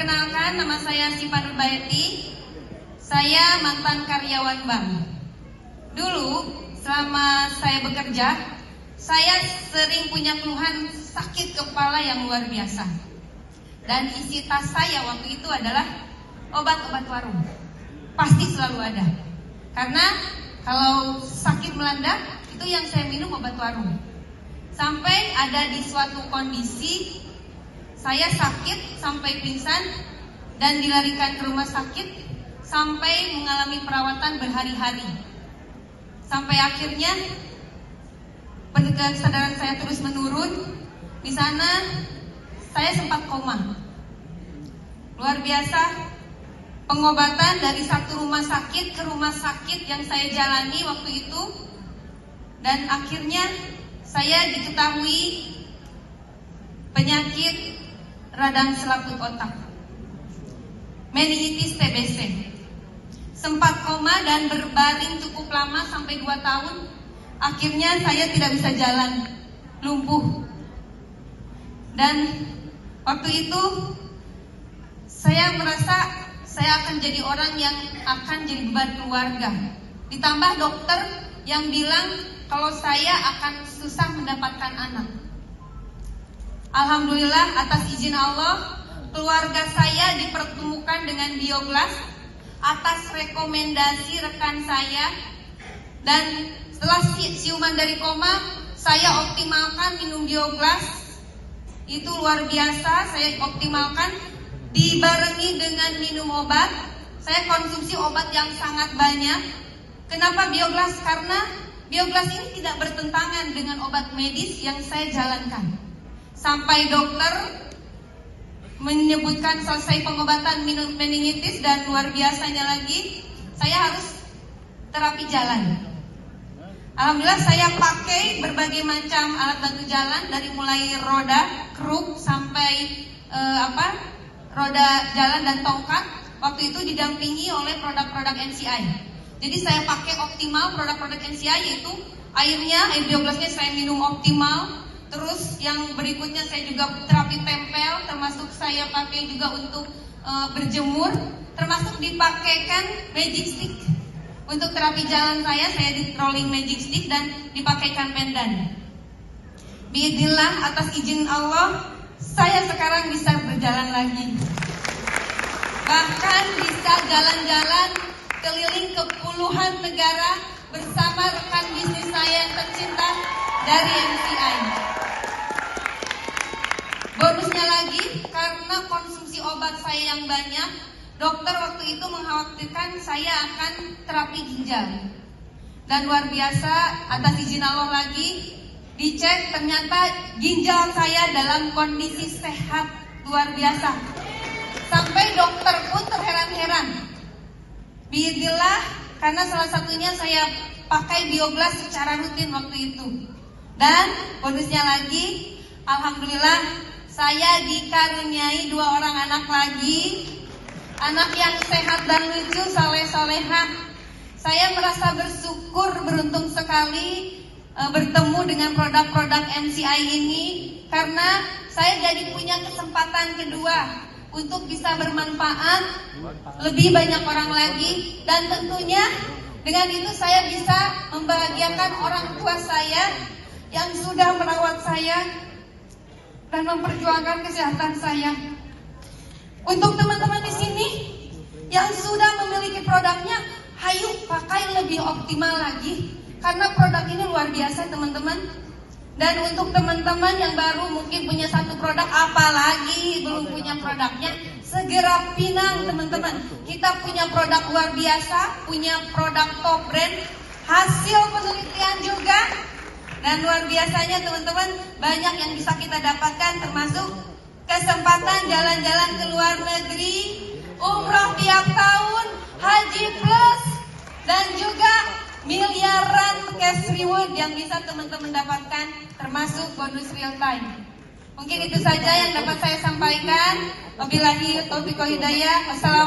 Perkenalkan, nama saya Siva Nurbaiti. Saya mantan karyawan bank. Dulu, selama saya bekerja, saya sering punya keluhan sakit kepala yang luar biasa. Dan isi tas saya waktu itu adalah obat-obat warung. Pasti selalu ada. Karena kalau sakit melanda, itu yang saya minum obat warung. Sampai ada di suatu kondisi saya sakit sampai pingsan dan dilarikan ke rumah sakit sampai mengalami perawatan berhari-hari. Sampai akhirnya kesadaran saya terus menurun. Di sana saya sempat koma. Luar biasa pengobatan dari satu rumah sakit ke rumah sakit yang saya jalani waktu itu. Dan akhirnya saya diketahui penyakit radang selaput otak, meningitis TBC. Sempat koma dan berbaring cukup lama sampai 2 tahun. Akhirnya saya tidak bisa jalan, lumpuh. Dan waktu itu saya merasa saya akan jadi orang yang akan jadi beban keluarga. Ditambah dokter yang bilang kalau saya akan susah mendapatkan anak. Alhamdulillah atas izin Allah, keluarga saya dipertemukan dengan Bioglas atas rekomendasi rekan saya. Dan setelah siuman dari koma, saya optimalkan minum Bioglas. Itu luar biasa, saya optimalkan dibarengi dengan minum obat. Saya konsumsi obat yang sangat banyak. Kenapa Bioglas? Karena Bioglas ini tidak bertentangan dengan obat medis yang saya jalankan. Sampai dokter menyebutkan selesai pengobatan minum meningitis dan luar biasanya lagi, saya harus terapi jalan. Alhamdulillah saya pakai berbagai macam alat bantu jalan, dari mulai roda, kruk, sampai roda jalan dan tongkat. Waktu itu didampingi oleh produk-produk NCI. Jadi saya pakai optimal produk-produk NCI, yaitu airnya, air Bioglasnya saya minum optimal. Terus yang berikutnya saya juga terapi tempel, termasuk saya pakai juga untuk berjemur, termasuk dipakaikan magic stick. Untuk terapi jalan saya di rolling magic stick dan dipakaikan pendan. Biidznillah atas izin Allah, saya sekarang bisa berjalan lagi. Bahkan bisa jalan-jalan keliling ke puluhan negara bersama rekan bisnis saya yang tercinta dari NCI. Bonusnya lagi, karena konsumsi obat saya yang banyak, dokter waktu itu mengkhawatirkan saya akan terapi ginjal. Dan luar biasa, atas izin Allah lagi, dicek ternyata ginjal saya dalam kondisi sehat luar biasa. Sampai dokter pun terheran-heran. Biidznillah, karena salah satunya saya pakai Bioglas secara rutin waktu itu. Dan bonusnya lagi, alhamdulillah saya dikaruniai 2 orang anak lagi. Anak yang sehat dan lucu, saleh-salehah. Saya merasa bersyukur, beruntung sekali bertemu dengan produk-produk NCI ini. Karena saya jadi punya kesempatan kedua untuk bisa bermanfaat lebih banyak orang lagi. Dan tentunya dengan itu saya bisa membahagiakan orang tua saya yang sudah merawat saya dan memperjuangkan kesehatan saya. Untuk teman-teman di sini yang sudah memiliki produknya, hayu pakai lebih optimal lagi, karena produk ini luar biasa teman-teman. Dan untuk teman-teman yang baru mungkin punya satu produk, apalagi belum punya produknya, segera pinang teman-teman. Kita punya produk luar biasa, punya produk top brand, hasil penelitian juga. Dan luar biasanya teman-teman, banyak yang bisa kita dapatkan, termasuk kesempatan jalan-jalan ke luar negeri, umroh tiap tahun, haji plus, dan juga miliaran cash reward yang bisa teman-teman dapatkan, termasuk bonus real time. Mungkin itu saja yang dapat saya sampaikan. Wabillahi taufiq wal hidayah. Wassalamualaikum.